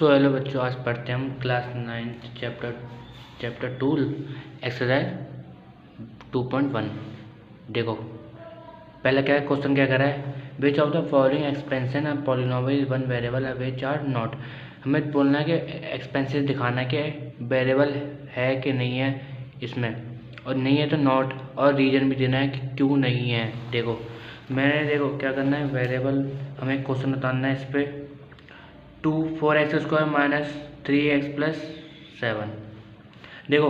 Hello बच्चों, आज पढ़ते हैं हम क्लास 9 चैप्टर 2 एक्सरसाइज 2.1। देखो पहला क्या है, क्वेश्चन क्या कर रहा है, which of the following expansion है polynomial one variable which are not. हमें बोलना है कि एक्सपेंसेस दिखाना है कि वेरिएबल है कि नहीं है इसमें, और नहीं है तो नॉट, और रीजन भी देना है कि क्यों नहीं है। देखो क्या करना है, वेरिएबल हमें क्वेश्चन बताना है इस पर 4x² माइनस 3x प्लस 7। देखो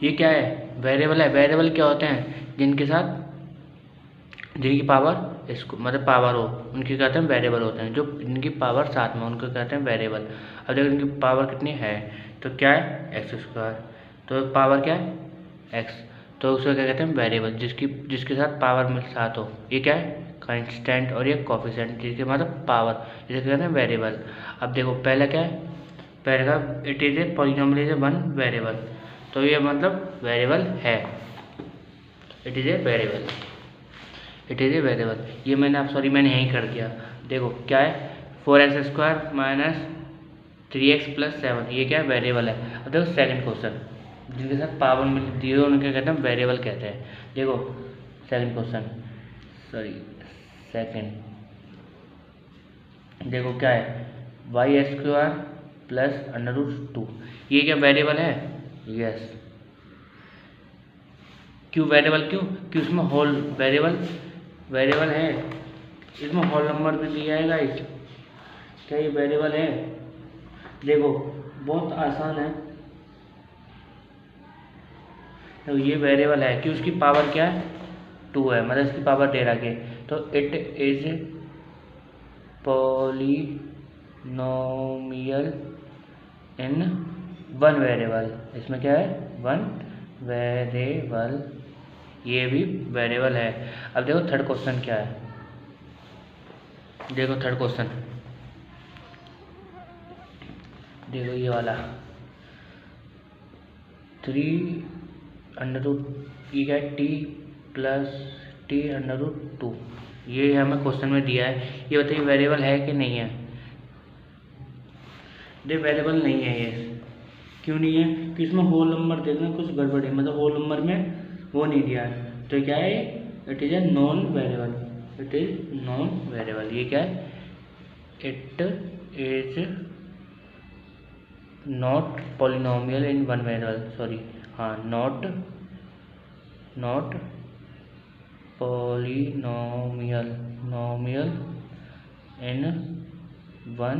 ये क्या है, वेरिएबल है। वेरिएबल क्या होते हैं, जिनकी पावर इसको मतलब पावर हो उनके कहते हैं वेरिएबल होते हैं। जो जिनकी पावर साथ में उनको कहते हैं वेरिएबल। अब देखो इनकी पावर कितनी है, तो क्या है x², तो पावर क्या है x, तो उसको क्या कहते हैं वेरिएबल। जिसके साथ पावर में साथ हो, ये क्या है कांस्टेंट, और ये कोफिशिएंट जिसके मतलब पावर, जिसे कहते हैं वेरिएबल। अब देखो पहला क्या है, पहले का it is a polynomial is a one variable, तो ये मतलब वेरिएबल है, it is a variable, it is a variable. ये मैंने यहीं कर दिया। देखो क्या है 4x² माइनस 3x प्लस 7, ये क्या है वेरिएबल है। अब देखो सेकंड क्वेश्चन, जिनके साथ पावर मिलती है उनके कहते हैं वेरिएबल कहते हैं। देखो सेकंड देखो क्या है y² प्लस √2, ये क्या वेरिएबल है, यस। क्यों वेरिएबल, क्यों इसमें होल वेरिएबल है, इसमें होल नंबर भी दिया है गाइस। क्या ये वेरिएबल है, देखो बहुत आसान है। तो ये वेरिएबल है कि उसकी पावर क्या है 2 है, मतलब इसकी पावर दे रखी है, तो it is polynomial in one variable. इसमें क्या है वन वेरिएबल, ये भी वेरिएबल है। अब देखो थर्ड क्वेश्चन क्या है, देखो थर्ड क्वेश्चन, देखो ये वाला 3 √, ये क्या है t प्लस t √2, ये हमें क्वेश्चन में दिया है। ये बताइए वेरिएबल है कि नहीं है। ये वेरिएबल नहीं है, ये क्यों नहीं है, कि इसमें होल नंबर देखना कुछ गड़बड़ है, मतलब होल नंबर में वो नहीं दिया है, तो क्या है it is a non variable, it is non variable. ये क्या है, it is not polynomial in one variable, not polynomial in one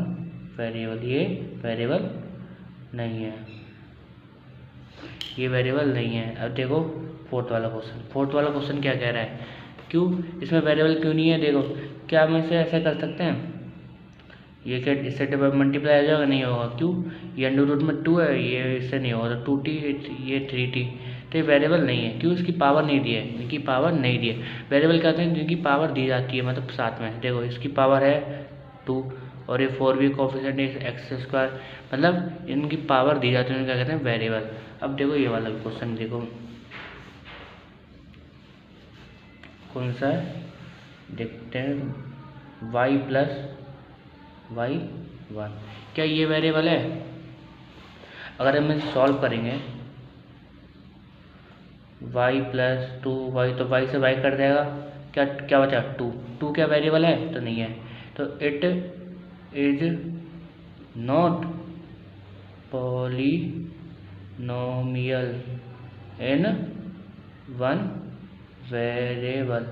variable, ये वेरिएबल नहीं है, ये वेरिएबल नहीं है। अब देखो फोर्थ वाला क्वेश्चन क्या कह रहा है, क्यों इसमें वेरिएबल क्यों नहीं है। देखो क्या हम इसे ऐसे कर सकते हैं, ये क्या इससे मल्टीप्लाई हो जाएगा, नहीं होगा। क्यों, ये √2 है, ये इससे नहीं होगा, तो 2t, ये 3t, तो ये वेरिएबल नहीं है। क्यों, इसकी पावर नहीं दी है, इनकी पावर नहीं दी है। वेरिएबल कहते हैं जिनकी पावर दी जाती है, मतलब साथ में। देखो इसकी पावर है 2, और ये 4 भी कोफिशिएंट x², मतलब इनकी पावर दी जाती है, उनको क्या कहते हैं वेरिएबल। अब देखो ये वाला क्वेश्चन, देखो कौन सा है, देखते हैं y प्लस y1, क्या ये वेरिएबल है। अगर हम इसे सॉल्व करेंगे y प्लस 2y, तो y से y कट जाएगा, क्या बचा 2 क्या वेरिएबल है, तो नहीं है। तो it is not polynomial in one variable,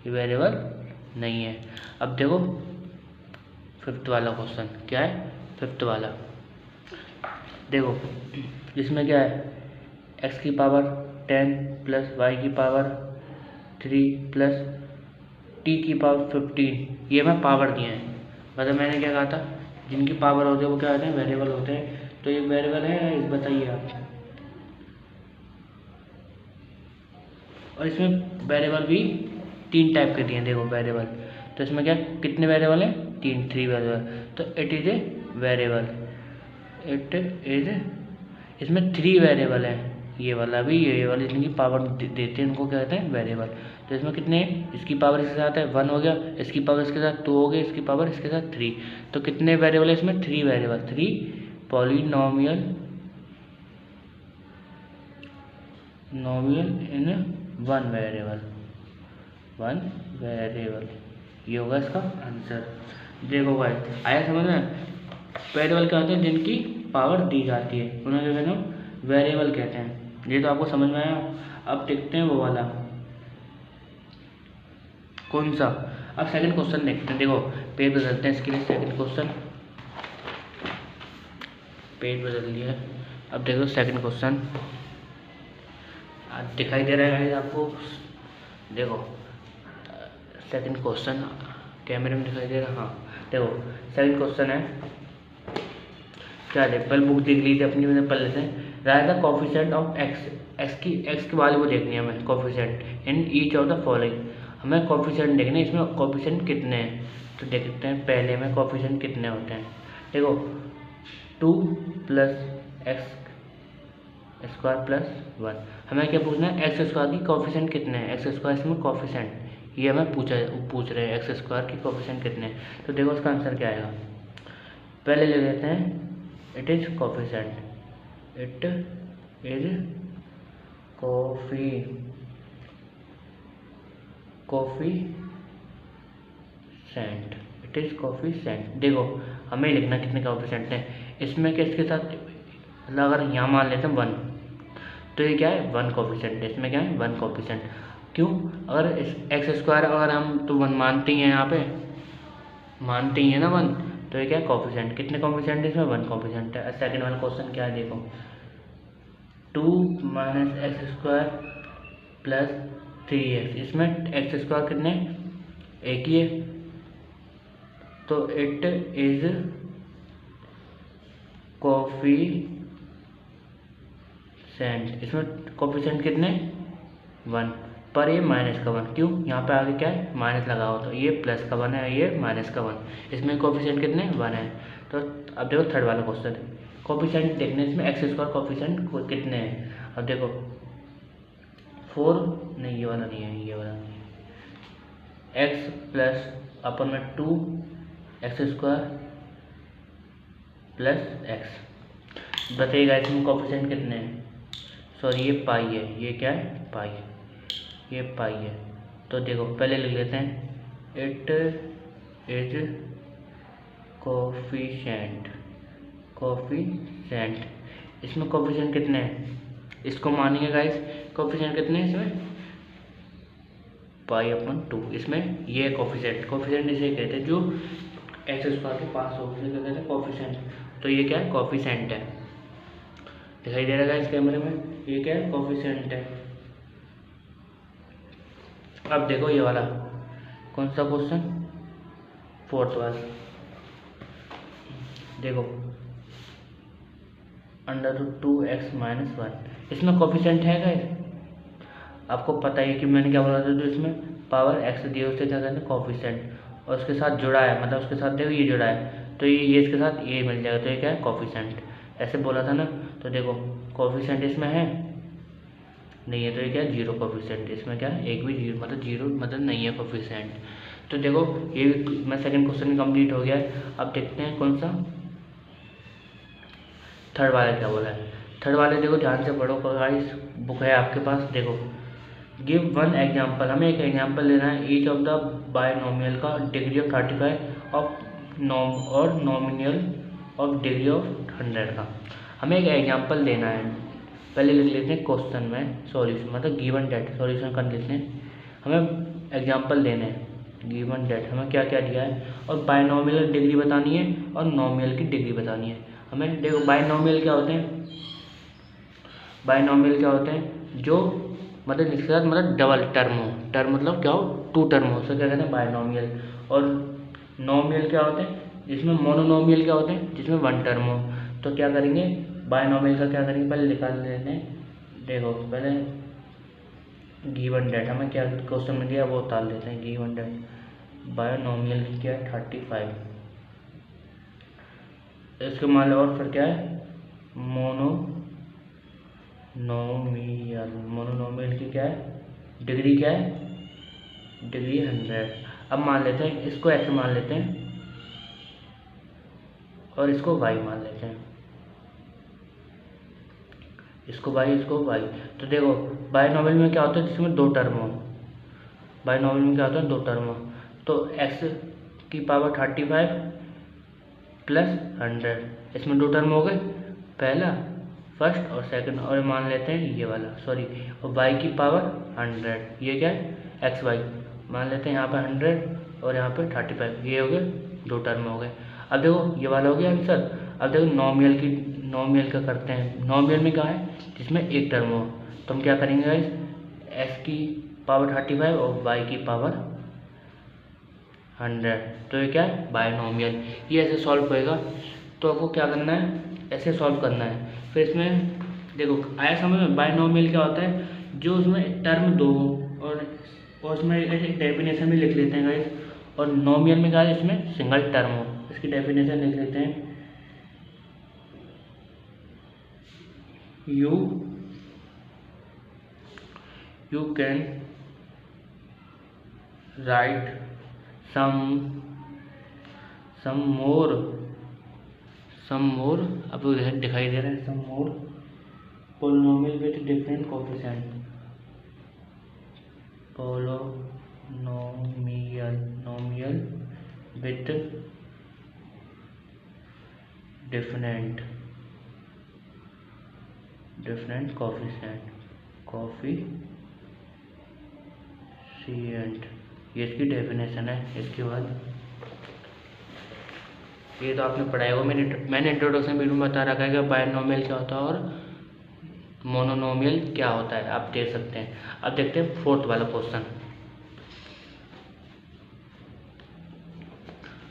ये वेरिएबल नहीं है। अब देखो फिफ्थ वाला क्वेश्चन क्या है, फिफ्थ वाला देखो, इसमें क्या है x की पावर 10 प्लस y की पावर 3 प्लस t की पावर 15, ये मैं पावर दिए हैं। मतलब मैंने क्या कहा था, जिनकी पावर होती है वो क्या होते हैं वेरिएबल होते हैं। तो ये वेरिएबल है, बताइए आप। और इसमें वेरिएबल भी 3 टाइप के दिए हैं, देखो वेरिएबल। तो इसमें क्या कितने वेरिएबल हैं, 3 वेरिएबल। तो it is a variable, it is, इसमें 3 वेरिएबल हैं, ये वाला भी, ये वाली जिनकी पावर देते हैं उनको क्या कहते हैं वेरिएबल। तो इसमें कितने, इसकी पावर इसके साथ है 1 हो गया, इसकी पावर इसके साथ 2 हो गई, इसकी पावर इसके साथ 3। तो कितने वेरिएबल है इसमें, 3 वेरिएबल, 3 पॉलिनोमियल इन 1 वेरिएबल, 1 वेरिएबल, ये होगा इसका आंसर। देखो भाई आया समझ में। वेरिएबल क्या होते हैं, जिनकी पावर दी जाती है उन्हें क्या कहते हैं, वेरिएबल कहते हैं। ये तो आपको समझ में आया। अब देखते हैं वो वाला कौन सा। अब सेकंड क्वेश्चन देखते हैं। देखो पेज बदलते हैं इसके लिए, सेकंड क्वेश्चन, पेज बदल दिया। अब देखो सेकंड क्वेश्चन दिखाई दे रहा है आपको। देखो सेकंड क्वेश्चन कैमरे में दिखाई दे रहा, हाँ देखो सेकंड क्वेश्चन है क्या है, पहले बुक देख ली थी अपनी, मैंने पढ़ लेते हैं। Right the coefficient of x की वैल्यू देखनी है हमें, coefficient in each of the following. हमें कोफिशिएंट देखना है, इसमें कोफिशिएंट कितने हैं। तो देखते हैं पहले में कोफिशिएंट कितने होते हैं। देखो 2 + x² + 1। हमें क्या पूछना है, x² की कोफिशिएंट कितने हैं, x² इसमें कोफिशिएंट, ये हमें पूछ रहे हैं x² की कोफिशिएंट कितने हैं। तो देखो उसका आंसर क्या आएगा, पहले ले लेते हैं it is coefficient, it is coefficient, it is coefficient. देखो हमें लिखना कितने कोफिशिएंट हैं इसमें, कि इसके साथ मतलब अगर यहाँ मान लेते हैं 1, तो ये क्या है 1 कोफिशिएंट है, इसमें क्या है 1 कोफिशिएंट। क्यों, अगर इस x² अगर हम तो 1 मानते ही हैं, यहाँ पे मानते ही है ना 1, तो ये क्या है कोफिशिएंट। कितने कोफिशिएंट है इसमें, 1 कोफिशिएंट है। सेकंड वाला क्वेश्चन क्या है, देखो 2 - x² + 3x, इसमें x² कितने, एक ही है, तो इट इज कोफिशिएंट, इसमें कोफिशिएंट कितने 1, पर ये -1। क्यों, यहाँ पे आगे क्या है माइनस लगा हो, तो ये +1 है, ये -1। इसमें कोफिशिएंट कितने 1 है। तो अब देखो थर्ड वाला क्वेश्चन, कोफिशिएंट देखने इसमें x² कोफिशिएंट कितने हैं। अब देखो 4 नहीं, ये वाला नहीं है, ये वाला नहीं है, x + अपन में 2 x² + x। बताइएगा इसमें कोफिशिएंट कितने हैं। सॉरी ये पाई है, ये क्या है पाई, ये पाई है। तो देखो पहले लिख लेते हैं इट इज कोफिशिएंट, इसमें कोफिशिएंट कितने हैं, इसको मानेंगे गाइस, कोफिशिएंट कितने हैं इसमें π/2। इसमें ये कोफिशिएंट इसे कहते हैं जो x² के पास हो, उसे कहते हैं कोफिशिएंट। तो ये क्या है कोफिशिएंट है, दिखाई दे रहा है इस कैमरे में, ये क्या है कोफिशिएंट है। अब देखो ये वाला कौन सा क्वेश्चन, फोर्थ वाला, देखो √2x - 1, इसमें कोफिशिएंट है गाइस। आपको पता है कि मैंने क्या बोला था, जो इसमें पावर x दी है उससे क्या कहते हैं कोफिशिएंट, और उसके साथ जुड़ा है, मतलब उसके साथ देखो ये जुड़ा है, तो ये इसके साथ ये मिल जाएगा, तो ये क्या है कोफिशिएंट, ऐसे बोला था ना। तो देखो कोफिशिएंट इसमें है नहीं है, तो ये क्या है 0 कोफिशिएंट, इसमें क्या है एक भी 0 मतलब 0 मतलब नहीं है कोफिशिएंट। तो देखो ये मैं सेकंड क्वेश्चन कंप्लीट हो गया है। अब देखते हैं कौन सा थर्ड वाला क्या बोला है। थर्ड वाले देखो ध्यान से पढ़ो गाइस, बुक है आपके पास। देखो गिव 1 एग्जाम्पल, हमें एक एग्जाम्पल लेना है, ईच ऑफ द बायनोमियल का डिग्री ऑफ 35 ऑफ और नॉमिनल ऑफ डिग्री ऑफ 100 का हमें एक एग्जाम्पल देना है। पहले लिख लेते हैं क्वेश्चन में सॉल्यूशन, मतलब गिवन डेट सॉल्यूशन कर लेते हैं। हमें एग्जाम्पल देने हैं, गिवन डेट हमें क्या क्या दिया है, और बायनोमियल डिग्री बतानी है और नॉमिनल की डिग्री बतानी है हमें। देखो बायनोमियल क्या होते हैं, बायनोमियल क्या होते हैं, जो मतलब जिसके साथ मतलब डबल टर्म हो, टर्म मतलब क्या हो 2 टर्म हो, उसे क्या कहते हैं बायनोमियल। और नॉमिनल क्या होते हैं, जिसमें मोनोनोमियल क्या होते हैं, जिसमें 1 टर्म हो। तो क्या करेंगे बायनोमियल का क्या करेंगे, पहले निकाल लेते हैं। देखो पहले गिवन डेट हमें क्या क्वेश्चन में दिया वो उतार लेते हैं। गिवन डेट बायनोमियल की क्या है 35, इसके मान लो, और फिर क्या है मोनोनोमियल। मोनोनोमियल की क्या है डिग्री, क्या है डिग्री 100। अब मान लेते हैं इसको x मान लेते हैं और इसको y मान लेते हैं, इसको y इसको y। तो देखो बाइनोमियल में क्या होता है जिसमें दो टर्म हो, बाइनोमियल में क्या होता है दो टर्म हो। तो x की पावर 35 प्लस 100, इसमें दो टर्म हो गए, पहला फर्स्ट और सेकंड, और मान लेते हैं ये वाला सॉरी, और y की पावर 100, ये क्या है एक्स वाई, मान लेते हैं यहाँ पे 100 और यहाँ पे 35, ये हो गए दो टर्म हो गए। अब देखो ये वाला हो गया आंसर। अब देखो नॉमियल का करते हैं। नॉमियल में क्या है जिसमें एक टर्म हो, तो हम क्या करेंगे गाइस, x की पावर 35 और y की पावर 100, तो ये क्या है बाइनोमियल। ये ऐसे सॉल्व होएगा। तो आपको क्या करना है, ऐसे सॉल्व करना है। फिर इसमें देखो आया समझ में, बाइनोमियल क्या होता है जो उसमें टर्म दो और उसमें ऐसे डेफिनेशन भी लिख लेते हैं गाइस। और नॉमियल में क्या है इसमें सिंगल टर्म हो, इसकी डेफिनेशन लिख लेते हैं। You can write some more, अब दिखाई दे रहा है some more polynomial with different coefficient, polynomial with different coefficient, ये इसकी डेफिनेशन है। इसके बाद ये तो आपने पढ़ाया होगा, मैंने इंट्रोडक्शन वीडियो में बता रखा है कि बाइनोमियल क्या होता है और मोनोनोमियल क्या होता है, आप देख सकते हैं। अब देखते हैं फोर्थ वाला क्वेश्चन।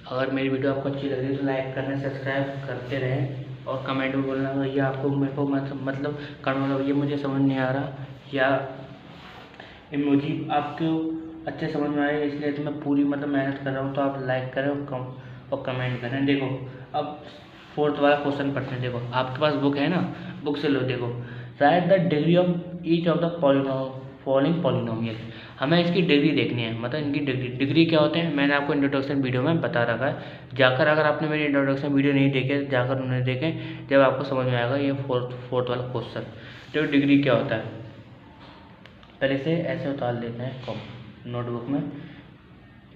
अगर मेरी वीडियो आपको अच्छी लग रही है तो लाइक करना, सब्सक्राइब करते रहें और कमेंट में बोलना भैया आपको मेरे को मतलब मतलब ये मुझे समझ नहीं आ रहा, या इमोजी आपको अच्छे समझ में आए, इसलिए तो मैं पूरी मेहनत कर रहा हूँ। तो आप लाइक करें और कमेंट करें। देखो अब फोर्थ वाला क्वेश्चन पढ़ते हैं। देखो आपके पास बुक है ना, बुक से लो। देखो right the degree of each of the following polynomial, हमें इसकी डिग्री देखनी है, मतलब इनकी डिग्री क्या होते हैं मैंने आपको इंट्रोडक्शन वीडियो में बता रखा है। जाकर अगर आपने मेरी इंट्रोडक्शन वीडियो नहीं देखे जाकर उन्हें देखें, जब आपको समझ में आएगा ये फोर्थ वाला क्वेश्चन। देखो डिग्री क्या होता है, पहले से ऐसे उतार लेते हैं नोटबुक में,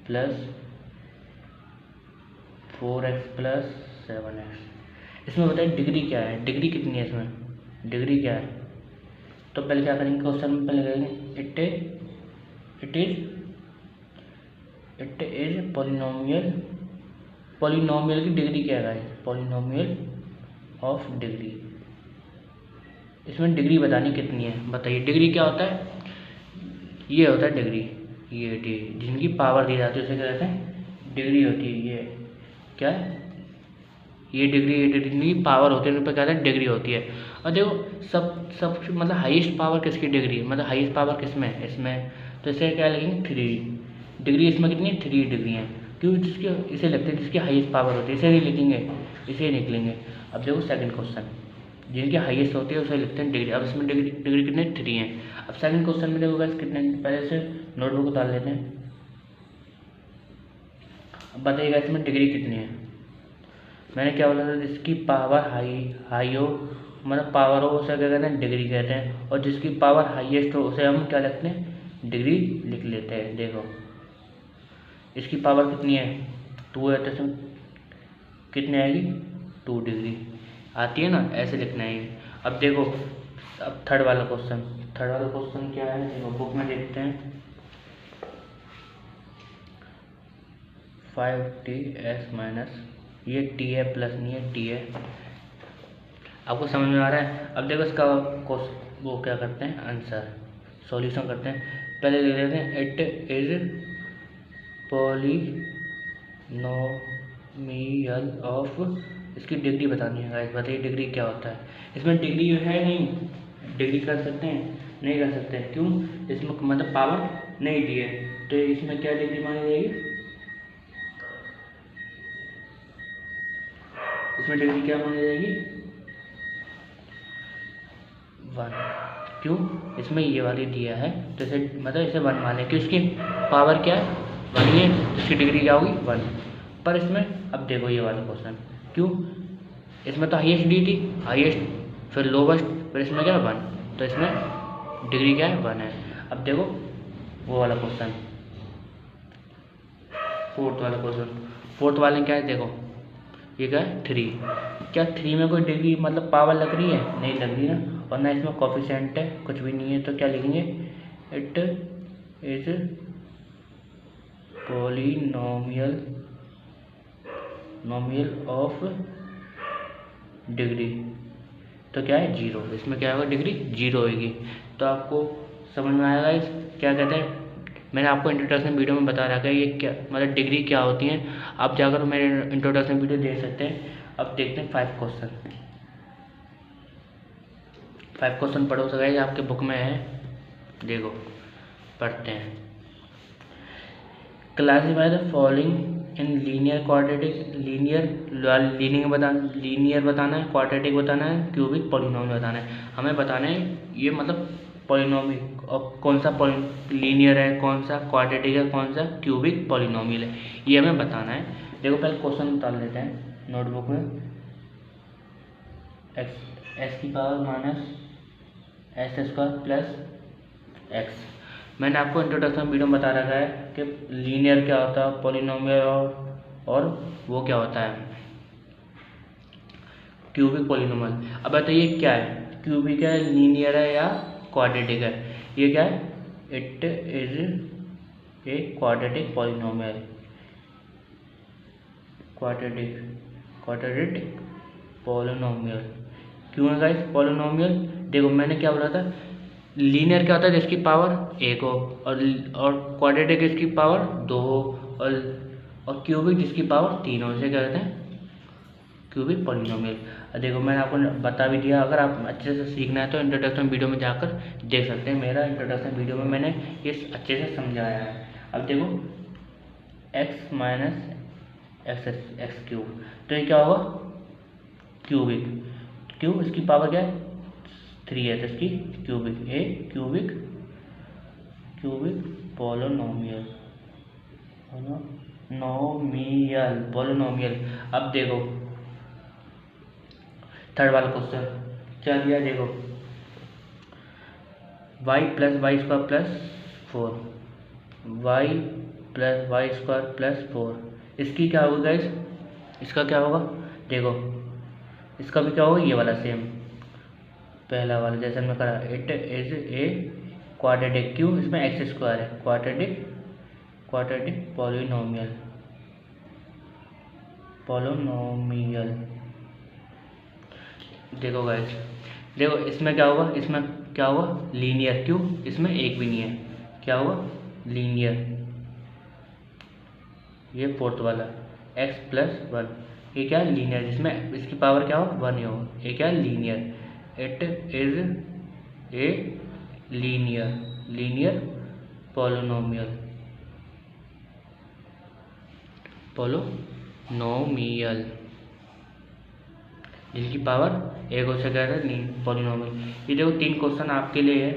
प्लस 4x प्लस 7x। इसमें बताइए डिग्री क्या है, डिग्री कितनी है इसमें, डिग्री क्या है। तो पहले क्या करेंगे क्वेश्चन में, पहले करेंगे इट इज पॉलिनोमियल की डिग्री क्या है, पॉलिनोमियल ऑफ डिग्री। इसमें डिग्री बतानी कितनी है, बताइए डिग्री क्या होता है। ये होता है डिग्री, ये जिनकी पावर दी जाती है उसे क्या कहते हैं डिग्री होती है। ये क्या है, ये डिग्री की पावर होती है, उन पर क्या है डिग्री होती है। और देखो सब मतलब हाईएस्ट पावर किसकी डिग्री, मतलब हाईएस्ट पावर किसमें है इसमें, तो इसे क्या लिखेंगे 3 डिग्री। इसमें कितनी 3 डिग्री हैं, क्योंकि जिसके इसे लगते हैं जिसकी हाईएस्ट पावर होती है, इसे नहीं लिखेंगे, इसे निकलेंगे। अब देखो सेकंड क्वेश्चन, जिनकी हाईएस्ट होती है उसे लिखते हैं डिग्री। अब इसमें डिग्री कितने 3 हैं। अब सेकंड क्वेश्चन में देखो गाइस कितने, पहले से नोटबुक उतार लेते हैं। अब बताइएगा इसमें डिग्री कितनी है। मैंने क्या बोला था, जिसकी पावर हाई हो, मतलब पावर हो उसे क्या कहते हैं डिग्री कहते हैं, और जिसकी पावर हाईएस्ट हो उसे हम क्या लिखते हैं डिग्री लिख लेते हैं। देखो इसकी पावर कितनी है 2 है, तो इसमें कितनी आएगी 2 डिग्री आती है ना, ऐसे लिखना है। अब देखो अब थर्ड वाला क्वेश्चन क्या है, देखो बुक में देखते हैं। 5t s - ये t है प्लस नहीं है t है, आपको समझ में आ रहा है। अब देखो इसका वो क्या करते हैं आंसर सॉल्यूशन करते हैं। पहले ले लेते हैं इट इज पॉलिनोमियल ऑफ, इसकी डिग्री बतानी है गाइस, बताइए डिग्री क्या होता है। इसमें डिग्री है नहीं, डिग्री कर सकते हैं नहीं कर सकते, क्यों, इसमें मतलब पावर नहीं दी है, तो इसमें क्या डिग्री मानी जाएगी, इसमें डिग्री क्या मानी जाएगी 1। क्यों? इसमें ये वाली दिया है तो इसे मतलब इसे 1 माने कि उसकी पावर क्या है 1 ही है, तो इसकी डिग्री क्या होगी 1। पर इसमें अब देखो ये वाला क्वेश्चन, क्यों? इसमें तो हाईएस्ट डी थी, हाईएस्ट फिर लोवेस्ट फिर इसमें क्या है 1, तो इसमें डिग्री क्या है 1 है। अब देखो वो वाला क्वेश्चन, फोर्थ वाला क्वेश्चन। फोर्थ वाले में क्या है देखो, ये क्या है 3। क्या 3 में कोई डिग्री मतलब पावर लग रही है? नहीं लग रही ना, और ना इसमें कोफिशिएंट है, कुछ भी नहीं है, तो क्या लिखेंगे? It is polynomial of degree, तो क्या है 0। इसमें क्या होगा डिग्री 0 होगी। तो आपको समझ में आएगा इस क्या कहते हैं, मैंने आपको इंट्रोडक्शन वीडियो में बता रखा है ये क्या मतलब डिग्री क्या होती है। आप जाकर मेरे इंट्रोडक्शन वीडियो देख सकते हैं। अब देखते हैं 5 क्वेश्चन। 5 क्वेश्चन पढ़ो तो गाइस आपके बुक में है, देखो पढ़ते हैं। Classify the following in linear quadratic. Linear बताना है, क्वाड्रेटिक बताना है, क्यूबिक पॉलिनोमियल बताना है। हमें बताना है ये मतलब पॉलिनोमियल और कौन सा लीनियर है, कौन सा क्वाड्रेटिक है, कौन सा क्यूबिक पॉलिनोमियल है, ये हमें बताना है। देखो पहले क्वेश्चन निकाल लेते हैं नोटबुक में। एक्स की power minus x square plus x. मैंने आपको इंट्रोडक्शन वीडियो में बता रखा है कि लीनियर क्या होता है, पॉलिनोमियल और वो क्या होता है क्यूबिक पॉलिनोमियल। अब बताइए क्या है, क्यूबिक है, लीनियर है या क्वाड्रेटिक है? ये क्या है? It is a quadratic polynomial. Quadratic polynomial क्यों है गाइस पॉलिनोमियल? देखो मैंने क्या बोला था, लीनियर क्या होता है जिसकी पावर 1 हो, और क्वाड्रेटिक जिसकी पावर 2 हो, और क्यूबिक जिसकी पावर 3 हो, इसे क्या कहते हैं क्यूबिक पॉलिनोमियल। देखो मैंने आपको बता भी दिया, अगर आप अच्छे से सीखना है तो इंट्रोडक्शन वीडियो में जाकर देख सकते हैं। मेरा इंट्रोडक्शन वीडियो में मैंने ये अच्छे से समझाया है। अब देखो x माइनस एक्स क्यूब, तो ये क्या होगा क्यूबिक। क्यों? इसकी पावर क्या है 3 है, तो इसकी क्यूबिक ए क्यूबिक पॉलिनोमियल। अब देखो थर्ड वाला क्वेश्चन क्या दिया, देखो y plus y square plus 4, y plus y square plus 4, इसकी क्या होगा गाइस? इसका क्या होगा देखो, इसका भी क्या होगा ये वाला सेम पहला वाला जैसे हमने करा। इट इज ए क्वाड्रेटिक, क्यों? इसमें एक्स स्क्वायर है, क्वाड्रेटिक पॉलिनोमियल। देखो गाइस, देखो इसमें क्या होगा, इसमें क्या होगा लीनियर, क्यों? इसमें एक भी नहीं है, क्या होगा लीनियर। ये फोर्थ वाला x प्लस 1, ये क्या है लीनियर, जिसमें इसकी पावर क्या हो 1 ही हो, ये क्या है linear. It is a linear polynomial जिनकी पावर 1 हो, से कह रहे हैं पॉलिनोमियल। ये देखो 3 क्वेश्चन आपके लिए है,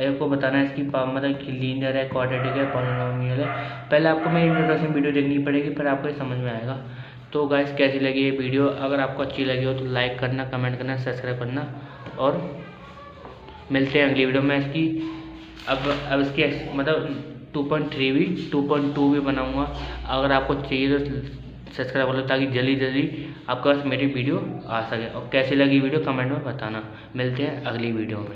आपको बताना है इसकी पावर मतलब कि लीनियर है, क्वाड्रेटिक है, पॉलिनोमियल है। पहले आपको मेरी इंट्रोडक्शन वीडियो देखनी पड़ेगी, फिर आपको ये समझ में आएगा। तो गाइस कैसी लगी ये वीडियो? अगर आपको अच्छी लगी हो तो लाइक करना, कमेंट करना, सब्सक्राइब करना, और मिलते हैं अगली वीडियो में। इसकी अब इसकी मतलब 2.3 भी 2.2 भी बनाऊँगा। अगर आपको चाहिए तो सब्सक्राइब कर लो, ताकि जल्दी आपके पास मेरी वीडियो आ सके। और कैसी लगी वीडियो कमेंट में बताना। मिलते हैं अगली वीडियो में।